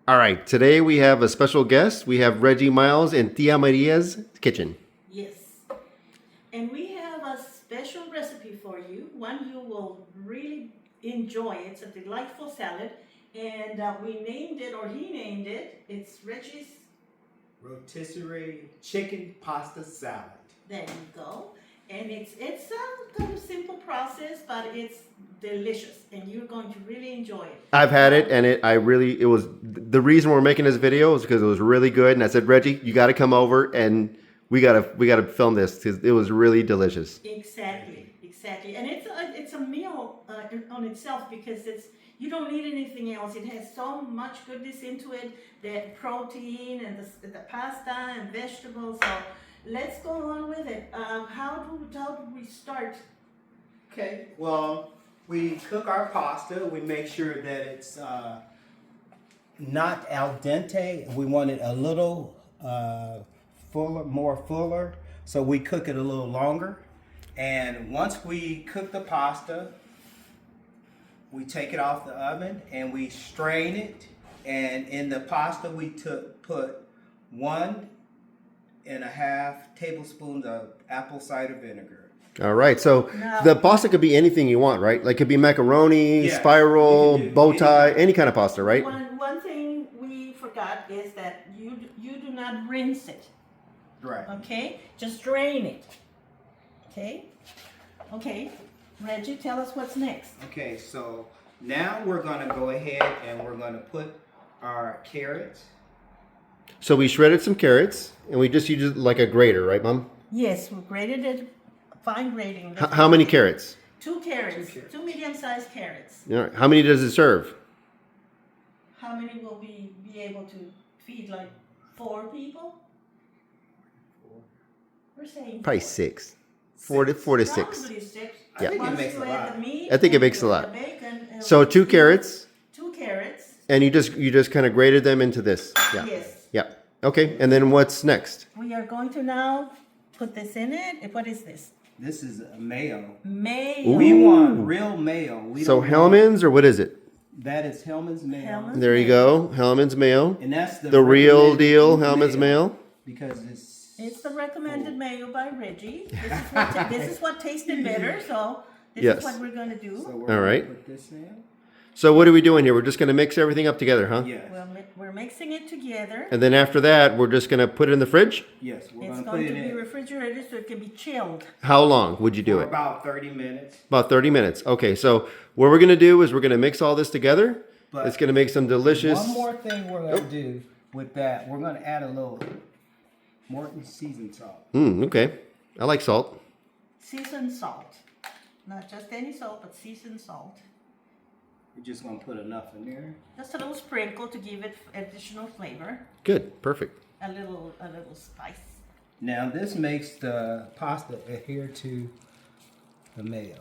All right, today we have a special guest. We have Reggie Miles in Tia Maria's kitchen. Yes. And we have a special recipe for you, one you will really enjoy. It's a delightful salad, and we named it, or he named it, it's Reggie's. Rotisserie chicken pasta salad. There you go. And it's a kind of simple process, but it's delicious, and you're going to really enjoy it. I've had it, and it was the reason we're making this video is because it was really good. And I said, Reggie, you got to come over, and we gotta film this because it was really delicious. Exactly, and it's a meal on itself because you don't need anything else. It has so much goodness into it, the protein and the pasta and vegetables. So let's go on with it. How do we start? Okay, well, we cook our pasta. We make sure that it's not al dente. We want it a little more fuller. So we cook it a little longer. And once we cook the pasta, we take it off the oven and we strain it. And in the pasta, we put 1.5 tablespoons of apple cider vinegar. All right, so the pasta could be anything you want, right? Like it could be macaroni, Yeah, spiral, bow tie, anything. any kind of pasta, right? One thing we forgot is that you do not rinse it. Right. Okay, just drain it. Okay, Reggie, tell us what's next. Okay, so now we're gonna go ahead and we're gonna put our carrots. So we shredded some carrots, and we just used it like a grater, right, Mom? Yes, we grated it, fine grating. How many carrots? 2 carrots, 2 medium-sized carrots. All right. How many does it serve? How many will we be able to feed, like 4 people? We're saying Probably 6. 4 to 6. Probably 6. Yeah. I think it Once makes you a add lot. the meat, I think it and makes you a add lot. the bacon, and So 2 carrots, 2 carrots. and you just kind of grated them into this. Yeah. Yes. Yeah. Okay. And then what's next? We are going to now put this in it. What is this? This is mayo. Mayo. We want real mayo. We So don't want- Hellman's, or what is it? That is Hellman's mayo. Hellmann's. There you go. Hellman's mayo. And that's The real recommended deal Hellman's mayo. Because It's the recommended mayo by Reggie. This is what tasted better, so this Yes. is what we're going to do. So we're All gonna right. Put this in. So what are we doing here? We're just going to mix everything up together, huh? Yes. We're mixing it together. And then after that, we're just going to put it in the fridge? Yes. We're It's gonna put going it to be in refrigerated so it can be chilled. How long would you do for it? about 30 minutes. About 30 minutes. Okay, so what we're going to do is we're going to mix all this together. But It's going to make some delicious... One more thing we're gonna do with that, we're gonna add a little Morton's seasoned salt. Okay. I like salt. Seasoned salt. Not just any salt, but seasoned salt. We're just gonna put enough in there. Just a little sprinkle to give it additional flavor. Good. Perfect. A little spice. Now this makes the pasta adhere to the mayo.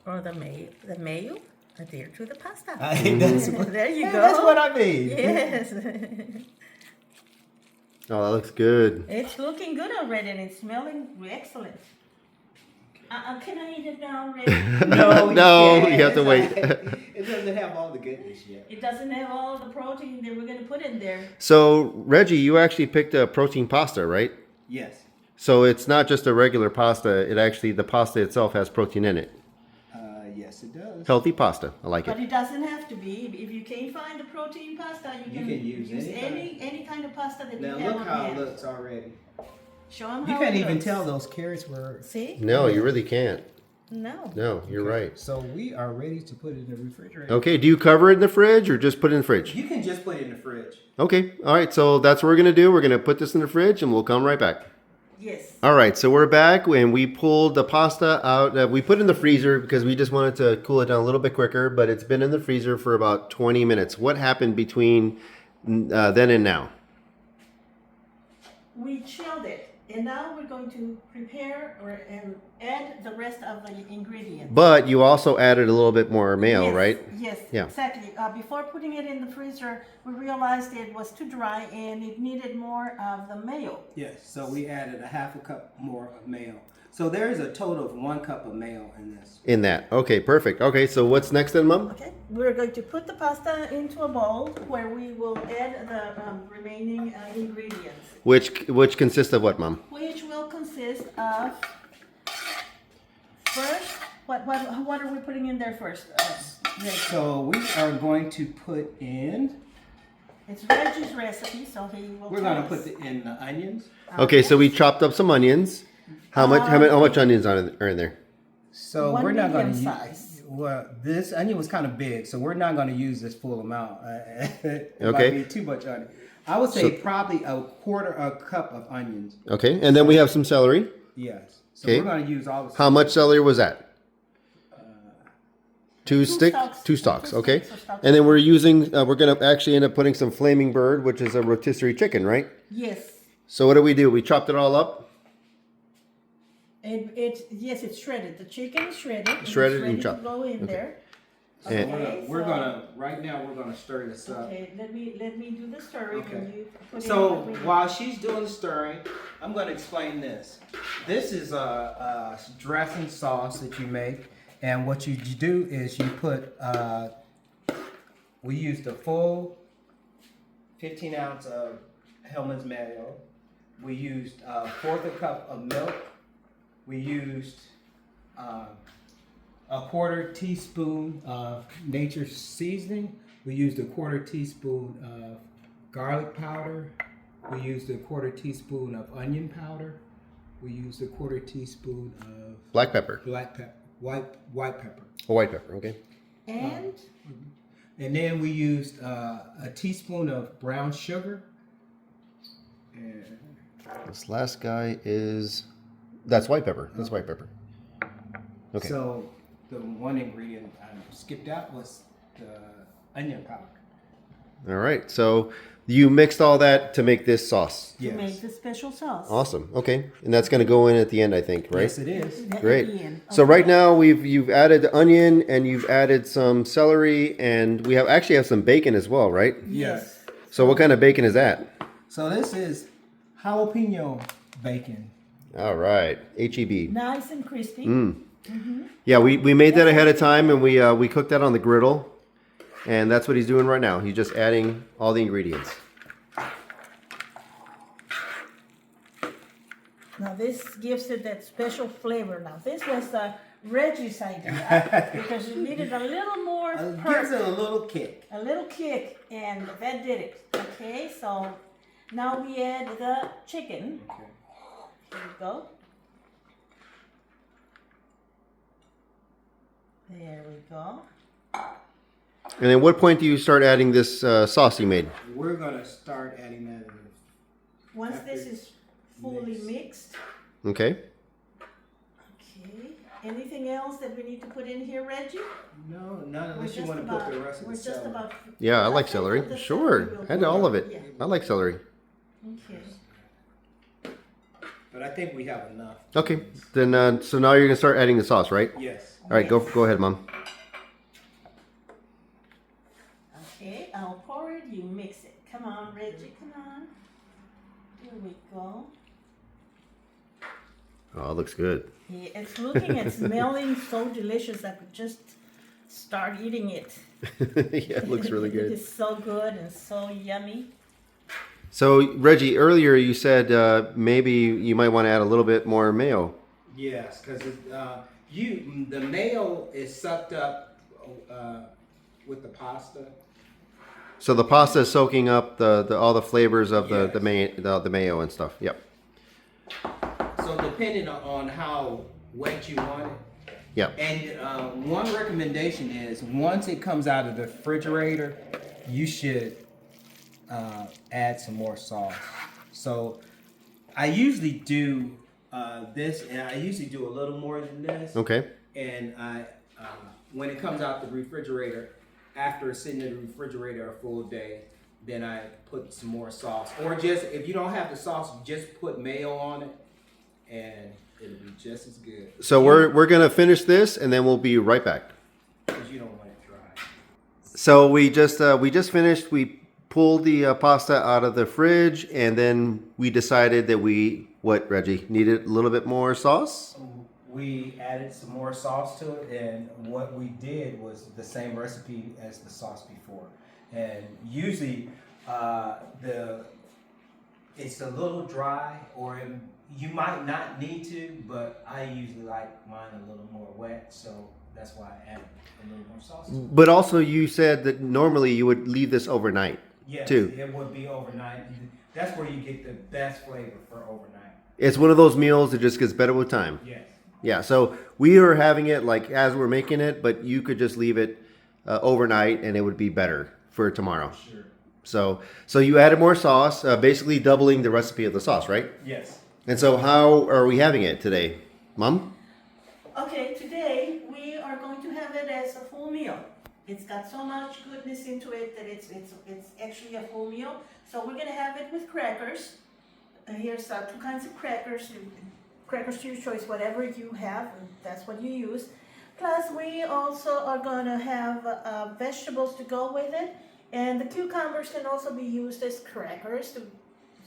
Or the mayo adhere to the pasta. I think that's what, There you go. That's what I mean. Yes. Oh, that looks good. It's looking good already and it's smelling excellent. Can I eat it now, Ray? No, No, can't. you have to wait. It doesn't have all the goodness yet. It doesn't have all the protein that we're going to put in there. So, Reggie, you actually picked a protein pasta, right? Yes. So it's not just a regular pasta. The pasta itself has protein in it. Yes, it does. Healthy pasta. I like But it. it doesn't have to be. If you can't find the protein pasta, you can use any kind of pasta that Now you have look on how it hand. looks already. Show them You how can't it even looks. tell those carrots were. See? No, you really can't. No. No, you're right. So we are ready to put it in the refrigerator. Okay, do you cover it in the fridge or just put it in the fridge? You can just put it in the fridge. Okay, all right, so that's what we're going to do. We're going to put this in the fridge and we'll come right back. Yes. All right, so we're back and we pulled the pasta out. We put it in the freezer because we just wanted to cool it down a little bit quicker, but it's been in the freezer for about 20 minutes. What happened between then and now? We chilled it. And now we're going to prepare and add the rest of the ingredients. But you also added a little bit more mayo, Yes, right? Yes, Yeah. exactly. Before putting it in the freezer, we realized it was too dry and it needed more of the mayo. Yes. So we added a half a cup more of mayo. So there is a total of 1 cup of mayo in this. In that. Okay, perfect. Okay, so what's next then, Mom? Okay. we're going to put the pasta into a bowl where we will add the remaining ingredients, Which consists of what, Mom? which will consist of first. What are we putting in there first? Reggie? So we are going to put in. It's Reggie's recipe, so he will. We're tell going to us. put in the onions. Okay, so we chopped up some onions. How much onions are in there? So One we're not going to medium use. size. Well, this onion was kind of big, so we're not going to use this full amount. It Okay. might be too much onion. I would say probably a quarter a cup of onions. Okay, and then we have some celery. Yes. So Okay. we're going to use all the. How much celery was that? Two stalks. two stalks. Two Okay, stalks or stalks. and then we're using. We're gonna actually end up putting some flaming bird, which is a rotisserie chicken, right? Yes. So what do? We chopped it all up. Yes, it's shredded. The chicken is shredded. Shredded it's and ready chopped. to go in there. And- We're so- gonna right now. We're gonna stir this up. Okay, let me do the stirring Okay. and you put So in what we- while she's doing the stirring, I'm going to explain this. This is a dressing sauce that you make, and what you do is you put. We used a full 15 ounce of Hellman's mayo. We used a fourth a cup of milk. We used a quarter teaspoon of nature's seasoning. We used a quarter teaspoon of garlic powder. We used a quarter teaspoon of onion powder. We used a quarter teaspoon of Black pepper black pepper, white pepper, or white pepper. Okay. And and then we used a teaspoon of brown sugar. And This last guy that's white pepper. That's white pepper. Okay. so the one ingredient I skipped out was the onion powder. All right. So you mixed all that to make this sauce. to make the special sauce. Awesome. Okay, and that's gonna go in at the end, I think, right? Yes, it is. At Great. the end. So Okay. right now you've added the onion and you've added some celery and we actually have some bacon as well, right? Yes. So what kind of bacon is that? So this is jalapeno bacon. All right, HEB. Nice and crispy. Yeah, we made that ahead of time and we cooked that on the griddle, and that's what he's doing right now. He's just adding all the ingredients. Now this gives it that special flavor. Now this was Reggie's idea because you needed a little more Gives perk, it a little kick. a little kick, and that did it. Okay, so now we add the chicken. Okay. Here we go. There we go. And then what point do you start adding this sauce you made? We're gonna start adding that in. Once After this is fully mix. mixed. Okay. Okay. Anything else that we need to put in here, Reggie? No, not We're unless you just want to about. put the rest of We're the just celery. about. Yeah, I like think celery. the Sure, celery will add go all of in. it. Yeah. I like celery. Okay. But I think we have enough. Okay, then so now you're gonna start adding the sauce, right? Yes. All right, go ahead, Mom. Okay, I'll pour it. You mix it. Come on, Reggie. Come on. Here we go. Oh, it looks good. Yeah, it's looking and smelling so delicious. I could just start eating it. Yeah, it looks really It good. is so good and so yummy. So Reggie, earlier you said maybe you might want to add a little bit more mayo. Yes, because the mayo is sucked up with the pasta. So the pasta is soaking up the all the flavors of Yes. the mayo and stuff. Yep. So depending on how wet you want it. Yep. And one recommendation is once it comes out of the refrigerator, you should add some more sauce. So I usually do this, and I usually do a little more than this. Okay. And I, when it comes out the refrigerator, after it's sitting in the refrigerator a full day, then I put some more sauce. Or just, if you don't have the sauce, just put mayo on it, and it'll be just as good. So we're gonna finish this and then we'll be right back. Because you don't want it dry. So we just finished. We pulled the pasta out of the fridge and then we decided that Reggie needed a little bit more sauce. we added some more sauce to it, and what we did was the same recipe as the sauce before. And usually, it's a little dry, or you might not need to, but I usually like mine a little more wet, so that's why I added a little more sauce to it. But also, you said that normally you would leave this overnight. Yes, too. it would be overnight. That's where you get the best flavor for overnight. It's one of those meals that just gets better with time. Yes. Yeah, so we are having it like as we're making it, but you could just leave it overnight and it would be better for tomorrow. Sure. So you added more sauce, basically doubling the recipe of the sauce, right? Yes. And so how are we having it today, Mom? Okay, today we are going to have it as a full meal. It's got so much goodness into it that it's actually a full meal. So we're gonna have it with crackers. Here's 2 kinds of crackers. Crackers to your choice, whatever you have, that's what you use. Plus, we also are gonna have vegetables to go with it, and the cucumbers can also be used as crackers,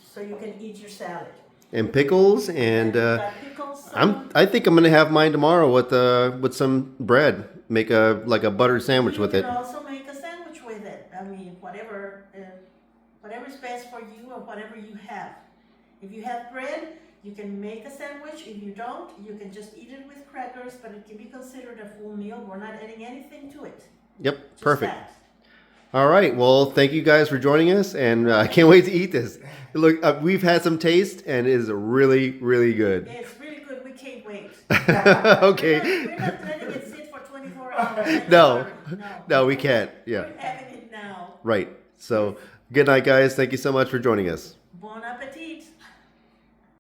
so you can eat your salad. And pickles and Got pickles. I think I'm gonna have mine tomorrow with some bread. Make a buttered sandwich with You it. can also make a sandwich with it. I mean, whatever's best for you or whatever you have. If you have bread, you can make a sandwich. If you don't, you can just eat it with crackers, but it can be considered a full meal. We're not adding anything to it. Yep, Just perfect. that. All right. Well, thank you guys for joining us, and I can't wait to eat this. Look, we've had some taste, and it is really, really good. It's really good. We can't wait. Okay. We're not letting it sit for 24 hours. No. No. No, we can't. Yeah. We're having it now. Right. So, good night, guys. Thank you so much for joining us. Bon appetit.